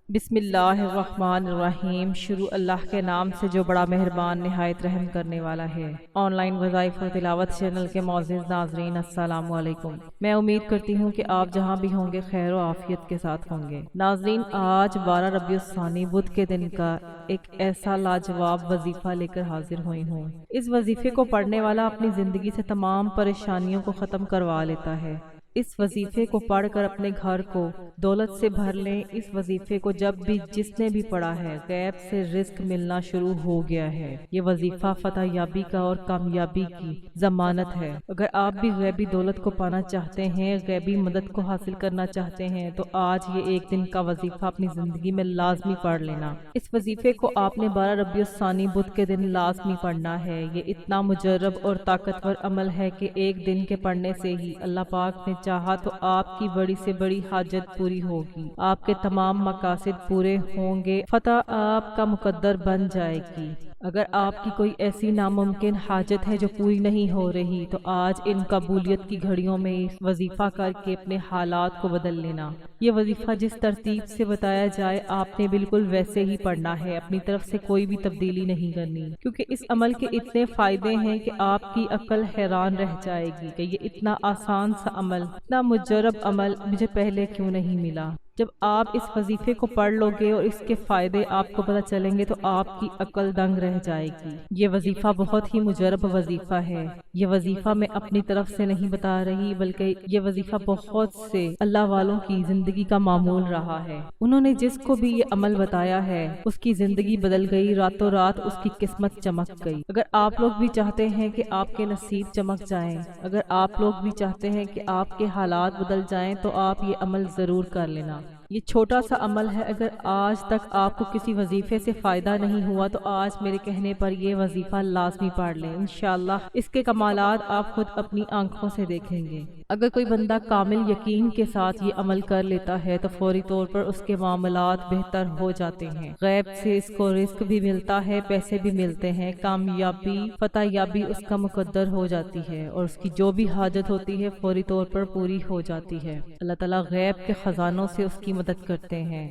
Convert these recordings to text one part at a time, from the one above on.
بسم اللہ الرحمن الرحیم۔ شروع اللہ کے نام سے جو بڑا مہربان نہایت رحم کرنے والا ہے۔ آن لائن وظائف اور تلاوت چینل کے معزز ناظرین، السلام علیکم۔ میں امید کرتی ہوں کہ آپ جہاں بھی ہوں گے خیر و عافیت کے ساتھ ہوں گے۔ ناظرین، آج 12 ربیع الثانی بدھ کے دن کا ایک ایسا لاجواب وظیفہ لے کر حاضر ہوئی ہوں۔ اس وظیفے کو پڑھنے والا اپنی زندگی سے تمام پریشانیوں کو ختم کروا لیتا ہے۔ اس وظیفے کو پڑھ کر اپنے گھر کو دولت سے بھر لیں۔ اس وظیفے کو جب بھی جس نے بھی پڑھا ہے، غیب سے رزق ملنا شروع ہو گیا ہے۔ یہ وظیفہ فتح یابی کا اور کامیابی کی ضمانت ہے۔ اگر آپ بھی غیبی دولت کو پانا چاہتے ہیں، غیبی مدد کو حاصل کرنا چاہتے ہیں، تو آج یہ ایک دن کا وظیفہ اپنی زندگی میں لازمی پڑھ لینا۔ اس وظیفے کو آپ نے 12 ربیع الثانی بدھ کے دن لازمی پڑھنا ہے۔ یہ اتنا مجرب اور طاقتور عمل ہے کہ ایک دن کے پڑھنے سے ہی اللہ پاک نے چاہا تو آپ کی بڑی سے بڑی حاجت پوری ہوگی، آپ کے تمام مقاصد پورے ہوں گے، فتح آپ کا مقدر بن جائے گی۔ اگر آپ کی کوئی ایسی ناممکن حاجت ہے جو پوری نہیں ہو رہی، تو آج ان قبولیت کی گھڑیوں میں وظیفہ کر کے اپنے حالات کو بدل لینا۔ یہ وظیفہ جس ترتیب سے بتایا جائے آپ نے بالکل ویسے ہی پڑھنا ہے، اپنی طرف سے کوئی بھی تبدیلی نہیں کرنی، کیونکہ اس عمل کے اتنے فائدے ہیں کہ آپ کی عقل حیران رہ جائے گی کہ یہ اتنا آسان سا عمل، اتنا مجرب عمل مجھے پہلے کیوں نہیں ملا۔ جب آپ اس وظیفے کو پڑھ لو گے اور اس کے فائدے آپ کو پتہ چلیں گے تو آپ کی عقل دنگ رہ جائے گی۔ یہ وظیفہ بہت ہی مجرب وظیفہ ہے۔ یہ وظیفہ میں اپنی طرف سے نہیں بتا رہی، بلکہ یہ وظیفہ بہت سے اللہ والوں کی زندگی کا معمول رہا ہے۔ انہوں نے جس کو بھی یہ عمل بتایا ہے، اس کی زندگی بدل گئی، راتوں رات اس کی قسمت چمک گئی۔ اگر آپ لوگ بھی چاہتے ہیں کہ آپ کے نصیب چمک جائیں، اگر آپ لوگ بھی چاہتے ہیں کہ آپ کے حالات بدل جائیں، تو آپ یہ عمل ضرور کر لینا۔ یہ چھوٹا سا عمل ہے۔ اگر آج تک آپ کو کسی وظیفے سے فائدہ نہیں ہوا تو آج میرے کہنے پر یہ وظیفہ لازمی پڑھ لیں۔ انشاءاللہ اس کے کمالات آپ خود اپنی آنکھوں سے دیکھیں گے۔ اگر کوئی بندہ کامل یقین کے ساتھ یہ عمل کر لیتا ہے تو فوری طور پر اس کے معاملات بہتر ہو جاتے ہیں، غیب سے اس کو رزق بھی ملتا ہے، پیسے بھی ملتے ہیں، کامیابی فتح یابی اس کا مقدر ہو جاتی ہے، اور اس کی جو بھی حاجت ہوتی ہے فوری طور پر پوری ہو جاتی ہے۔ اللہ تعالیٰ غیب کے خزانوں سے اس کی مدد کرتے ہیں۔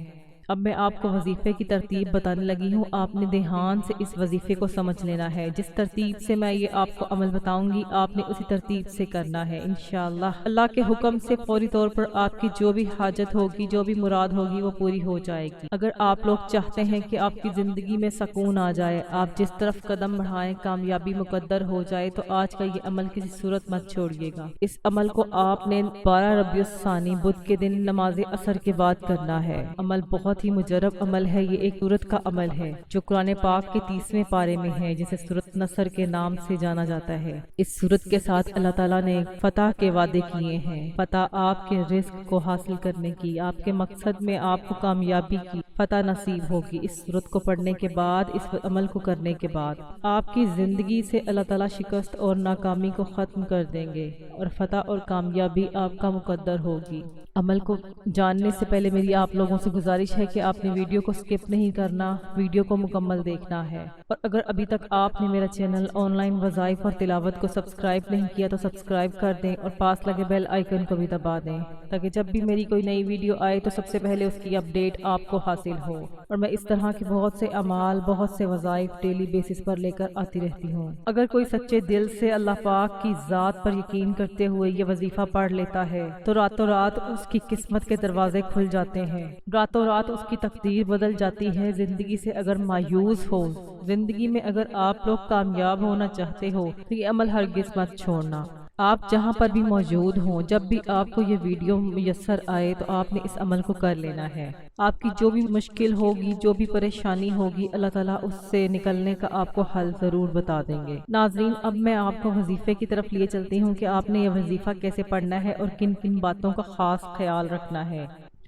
اب میں آپ کو وظیفے کی ترتیب بتانے لگی ہوں۔ آپ نے دھیان سے اس وظیفے کو سمجھ لینا ہے۔ جس ترتیب سے میں یہ آپ کو عمل بتاؤں گی آپ نے اسی ترتیب سے کرنا ہے۔ انشاءاللہ اللہ کے حکم سے فوری طور پر آپ کی جو بھی حاجت ہوگی، جو بھی مراد ہوگی، وہ پوری ہو جائے گی۔ اگر آپ لوگ چاہتے ہیں کہ آپ کی زندگی میں سکون آ جائے، آپ جس طرف قدم بڑھائیں کامیابی مقدر ہو جائے، تو آج کا یہ عمل کسی صورت مت چھوڑیے گا۔ اس عمل کو آپ نے 12 ربیع الثانی بدھ کے دن نماز عصر کے بعد کرنا ہے۔ عمل بہت ہی مجرب عمل ہے۔ یہ ایک سورت کا عمل ہے جو قرآن پاک کے 30ویں پارے میں ہے، جسے سورت نصر کے نام سے جانا جاتا ہے۔ اس سورت کے ساتھ اللہ تعالیٰ نے فتح کے وعدے کیے ہیں، فتح آپ کے رزق کو حاصل کرنے کی، آپ کے مقصد میں آپ کو کامیابی کی فتح نصیب ہوگی۔ اس سورت کو پڑھنے کے بعد، اس عمل کو کرنے کے بعد آپ کی زندگی سے اللہ تعالیٰ شکست اور ناکامی کو ختم کر دیں گے، اور فتح اور کامیابی آپ کا مقدر ہوگی۔ عمل کو جاننے سے پہلے میری آپ لوگوں سے گزارش ہے کہ آپ نے ویڈیو کو سکپ نہیں کرنا، ویڈیو کو مکمل دیکھنا ہے، اور اگر ابھی تک آپ نے میرا چینل آن لائن وظائف اور تلاوت کو سبسکرائب نہیں کیا تو سبسکرائب کر دیں، اور پاس لگے بیل آئیکن کو بھی دبا دیں، تاکہ جب بھی میری کوئی نئی ویڈیو آئے تو سب سے پہلے اس کی اپڈیٹ آپ کو حاصل ہو۔ اور میں اس طرح کے بہت سے اعمال، بہت سے وظائف ڈیلی بیسس پر لے کر آتی رہتی ہوں۔ اگر کوئی سچے دل سے اللہ پاک کی ذات پر یقین کرتے ہوئے یہ وظیفہ پڑھ لیتا ہے تو راتوں رات اس کی قسمت کے دروازے کھل جاتے ہیں، راتوں رات اس کی تقدیر بدل جاتی ہے۔ زندگی سے اگر مایوس ہو، زندگی میں اگر آپ لوگ کامیاب ہونا چاہتے ہو تو یہ عمل ہرگز مت چھوڑنا۔ آپ جہاں پر بھی موجود ہوں، جب بھی آپ کو یہ ویڈیو میسر آئے تو آپ نے اس عمل کو کر لینا ہے۔ آپ کی جو بھی مشکل ہوگی، جو بھی پریشانی ہوگی، اللہ تعالیٰ اس سے نکلنے کا آپ کو حل ضرور بتا دیں گے۔ ناظرین، اب میں آپ کو وظیفے کی طرف لیے چلتی ہوں کہ آپ نے یہ وظیفہ کیسے پڑھنا ہے اور کن کن باتوں کا خاص خیال رکھنا ہے۔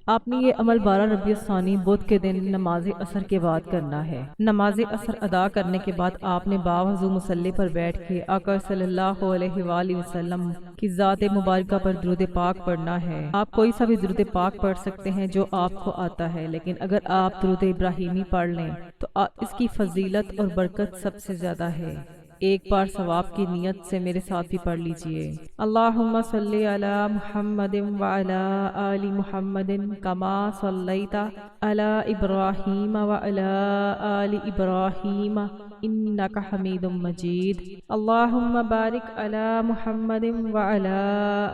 آپ نے یہ عمل 12 ربیع الثانی بدھ کے دن نماز عصر کے بعد کرنا ہے۔ نماز عصر ادا کرنے کے بعد آپ نے باوضو مصلی پر بیٹھ کے آقا صلی اللہ علیہ وآلہ وسلم کی ذات مبارکہ پر درود پاک پڑھنا ہے۔ آپ کوئی سا بھی درود پاک پڑھ سکتے ہیں جو آپ کو آتا ہے، لیکن اگر آپ درود ابراہیمی پڑھ لیں تو اس کی فضیلت اور برکت سب سے زیادہ ہے۔ ایک بار ثواب کی نیت سے میرے ساتھ بھی پڑھ لیجئے۔ اللہم صلی علی محمد وعلی آل محمد کما صلیت علی ابراہیم وعلی آل ابراہیم انک حمید مجید۔ اللہم بارک علی محمد وعلی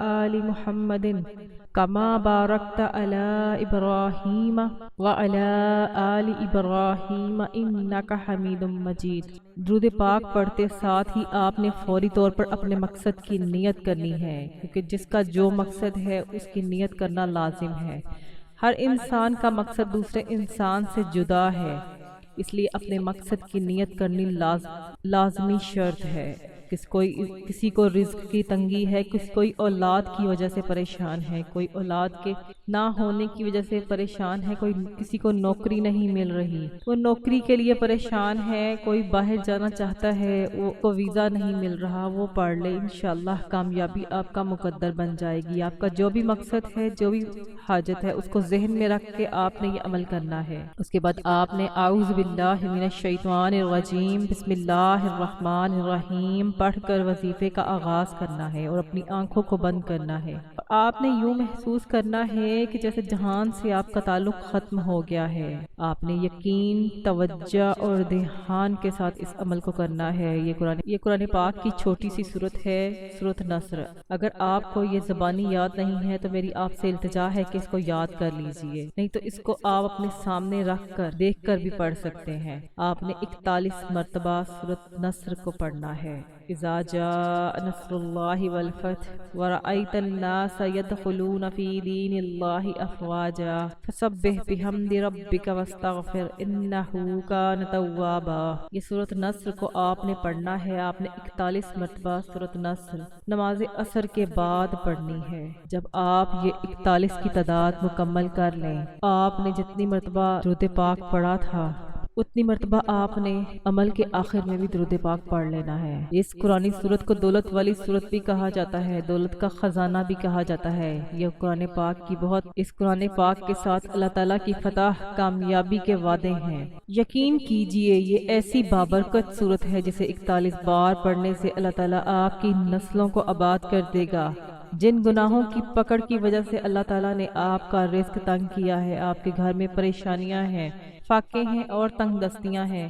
آل محمد کما بارکت علی ابراہیم وعلی آل ابراہیم انک حمید مجید۔ درود پاک پڑھتے ساتھ ہی آپ نے فوری طور پر اپنے مقصد کی نیت کرنی ہے، کیونکہ جس کا جو مقصد ہے اس کی نیت کرنا لازم ہے۔ ہر انسان کا مقصد دوسرے انسان سے جدا ہے، اس لیے اپنے مقصد کی نیت کرنی لازمی شرط ہے۔ کسی کو رزق کی تنگی ہے، کوئی اولاد کی وجہ سے پریشان ہے، کوئی اولاد کے نہ ہونے کی وجہ سے پریشان ہے، کسی کو نوکری نہیں مل رہی، وہ نوکری کے لیے پریشان ہے، کوئی باہر جانا چاہتا ہے، وہ کو ویزا نہیں مل رہا، وہ پڑھ لے، انشاءاللہ کامیابی آپ کا مقدر بن جائے گی۔ آپ کا جو بھی مقصد ہے، جو بھی حاجت ہے، اس کو ذہن میں رکھ کے آپ نے یہ عمل کرنا ہے۔ اس کے بعد آپ نے اعوذ باللہ من الشیطان الرجیم بسم اللہ الرحمن الرحیم پڑھ کر وظیفے کا آغاز کرنا ہے اور اپنی آنکھوں کو بند کرنا ہے۔ آپ نے یوں محسوس کرنا ہے کہ جیسے جہان سے آپ کا تعلق ختم ہو گیا ہے۔ آپ نے یقین، توجہ اور دھیان کے ساتھ اس عمل کو کرنا ہے۔ یہ قرآن پاک کی چھوٹی سی سورت ہے، سورت نصر۔ اگر آپ کو یہ زبانی یاد نہیں ہے تو میری آپ سے التجا ہے کہ اس کو یاد کر لیجئے، نہیں تو اس کو آپ اپنے سامنے رکھ کر دیکھ کر بھی پڑھ سکتے ہیں۔ آپ نے 41 مرتبہ سورت نصر کو پڑھنا ہے۔ اذا جاء نصر اللہ والفتح ورأیت الناس يدخلون فی دین اللہ افواجا فسبح بحمد ربک واستغفر انہ کان توابا۔ یہ سورۃ نصر کو آپ نے پڑھنا ہے۔ آپ نے 41 مرتبہ سورۃ نصر نماز عصر کے بعد پڑھنی ہے۔ جب آپ یہ 41 کی تعداد مکمل کر لیں، آپ نے جتنی مرتبہ درود پاک پڑھا تھا اتنی مرتبہ آپ نے عمل کے آخر میں بھی درود پاک پڑھ لینا ہے۔ اس قرآنی سورت کو دولت والی سورت بھی کہا جاتا ہے، دولت کا خزانہ بھی کہا جاتا ہے۔ یہ قرآن پاک کی اس قرآن پاک کے ساتھ اللہ تعالیٰ کی فتح، کامیابی کے وعدے ہیں۔ یقین کیجئے یہ ایسی بابرکت سورت ہے جسے 41 بار پڑھنے سے اللہ تعالیٰ آپ کی نسلوں کو آباد کر دے گا۔ جن گناہوں کی پکڑ کی وجہ سے اللہ تعالیٰ نے آپ کا رزق تنگ کیا ہے، آپ کے گھر میں پریشانیاں ہیں، فاقے ہیں اور تنگ دستیاں ہیں،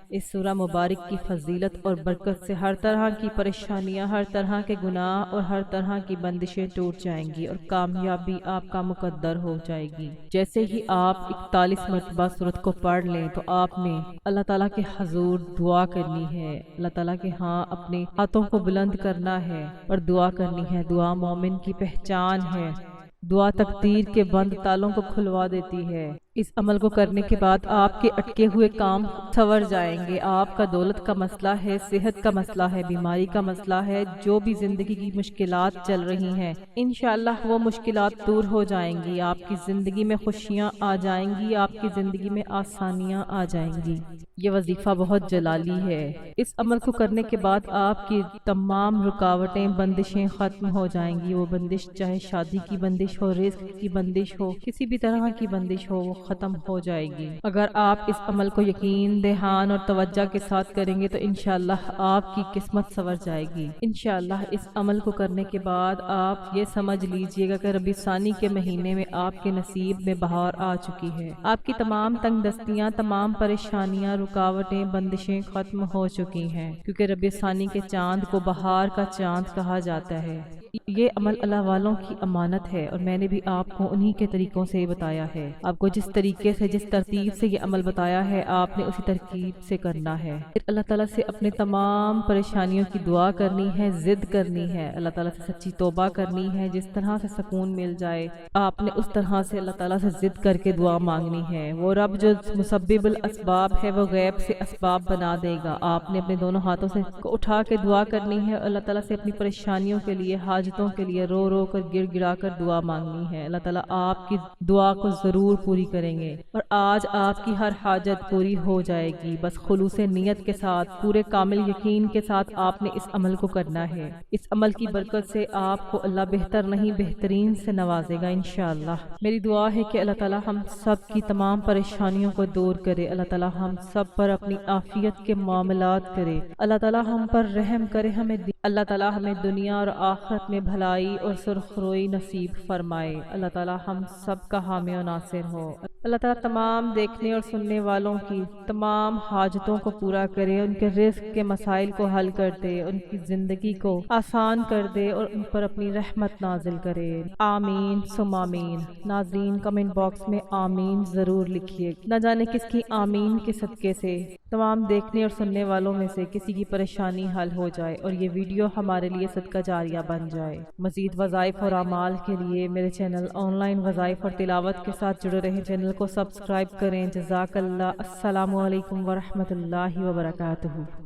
اس سورہ مبارک کی فضیلت اور برکت سے ہر طرح کی پریشانیاں، ہر طرح کے گناہ اور ہر طرح کی بندشیں ٹوٹ جائیں گی اور کامیابی آپ کا مقدر ہو جائے گی۔ جیسے ہی آپ 41 مرتبہ سورت کو پڑھ لیں تو آپ نے اللہ تعالیٰ کے حضور دعا کرنی ہے، اللہ تعالیٰ کے ہاں اپنے ہاتھوں کو بلند کرنا ہے اور دعا کرنی ہے۔ دعا مومن کی پہچان ہے، دعا تقدیر کے بند تالوں کو کھلوا دیتی ہے۔ اس عمل کو کرنے کے بعد آپ کے اٹکے ہوئے کام سنور جائیں گے۔ آپ کا دولت کا مسئلہ ہے، صحت کا مسئلہ ہے، بیماری کا مسئلہ ہے، جو بھی زندگی کی مشکلات چل رہی ہیں انشاءاللہ وہ مشکلات دور ہو جائیں گی۔ آپ کی زندگی میں خوشیاں آ جائیں گی، آپ کی زندگی میں آسانیاں آ جائیں گی۔ یہ وظیفہ بہت جلالی ہے۔ اس عمل کو کرنے کے بعد آپ کی تمام رکاوٹیں، بندشیں ختم ہو جائیں گی۔ وہ بندش چاہے شادی کی بندش ہو، رزق کی بندش ہو، کسی بھی طرح کی بندش ہو، وہ ختم ہو جائے گی۔ اگر آپ اس عمل کو یقین، دھیان اور توجہ کے ساتھ کریں گے تو انشاءاللہ آپ کی قسمت سنور جائے گی۔ انشاءاللہ اس عمل کو کرنے کے بعد آپ یہ سمجھ لیجئے گا کہ ربیع ثانی کے مہینے میں آپ کے نصیب میں بہار آ چکی ہے۔ آپ کی تمام تنگ دستیاں، تمام پریشانیاں، رکاوٹیں، بندشیں ختم ہو چکی ہیں، کیونکہ ربیع ثانی کے چاند کو بہار کا چاند کہا جاتا ہے۔ یہ عمل اللہ والوں کی امانت ہے اور میں نے بھی آپ کو انہی کے طریقوں سے بتایا ہے۔ آپ کو جس طریقے سے، جس ترتیب سے یہ عمل بتایا ہے آپ نے اسی ترتیب سے کرنا ہے۔ پھر اللہ تعالیٰ سے اپنے تمام پریشانیوں کی دعا کرنی ہے، ضد کرنی ہے، اللہ تعالیٰ سے سچی توبہ کرنی ہے۔ جس طرح سے سکون مل جائے آپ نے اس طرح سے اللہ تعالیٰ سے ضد کر کے دعا مانگنی ہے۔ وہ رب جو مسبب الاسباب ہے وہ غیب سے اسباب بنا دے گا۔ آپ نے اپنے دونوں ہاتھوں سے کو اٹھا کے دعا کرنی ہے، اللہ تعالیٰ سے اپنی پریشانیوں کے لیے، حاجت حاجتوں کے لیے رو رو کر گر گڑا کر دعا مانگنی ہے، اللہ تعالیٰ آپ کی دعا کو ضرور پوری کریں گے، اور آج آپ کی ہر حاجت پوری ہو جائے گی۔ بس خلوص نیت کے ساتھ، پورے کامل یقین کے ساتھ آپ نے اس عمل کو کرنا ہے۔ اس عمل کی برکت سے آپ کو اللہ بہتر نہیں بہترین سے نوازے گا انشاءاللہ۔ میری دعا ہے کہ اللہ تعالیٰ ہم سب کی تمام پریشانیوں کو دور کرے، اللہ تعالیٰ ہم سب پر اپنی عافیت کے معاملات کرے، اللہ تعالیٰ ہم پر رحم کرے، اللہ تعالیٰ ہمیں دنیا اور آخرت میں بھلائی اور سرخروئی نصیب فرمائے، اللہ تعالیٰ ہم سب کا حامی و ناصر ہو۔ اللہ تعالیٰ تمام دیکھنے اور سننے والوں کی تمام حاجتوں کو پورا کرے، ان کے رزق کے مسائل کو حل کر دے، ان کی زندگی کو آسان کر دے اور ان پر اپنی رحمت نازل کرے، آمین ثم آمین۔ ناظرین کمنٹ باکس میں آمین ضرور لکھیے، نہ جانے کس کی آمین کے صدقے سے تمام دیکھنے اور سننے والوں میں سے کسی کی پریشانی حل ہو جائے اور یہ ویڈیو ہمارے لیے صدقہ جاریہ بن جائے۔ مزید وظائف اور اعمال کے لیے میرے چینل آن لائن وظائف اور تلاوت کے ساتھ جڑے رہیں، چینل کو سبسکرائب کریں۔ جزاک اللہ۔ السلام علیکم ورحمۃ اللہ وبرکاتہ۔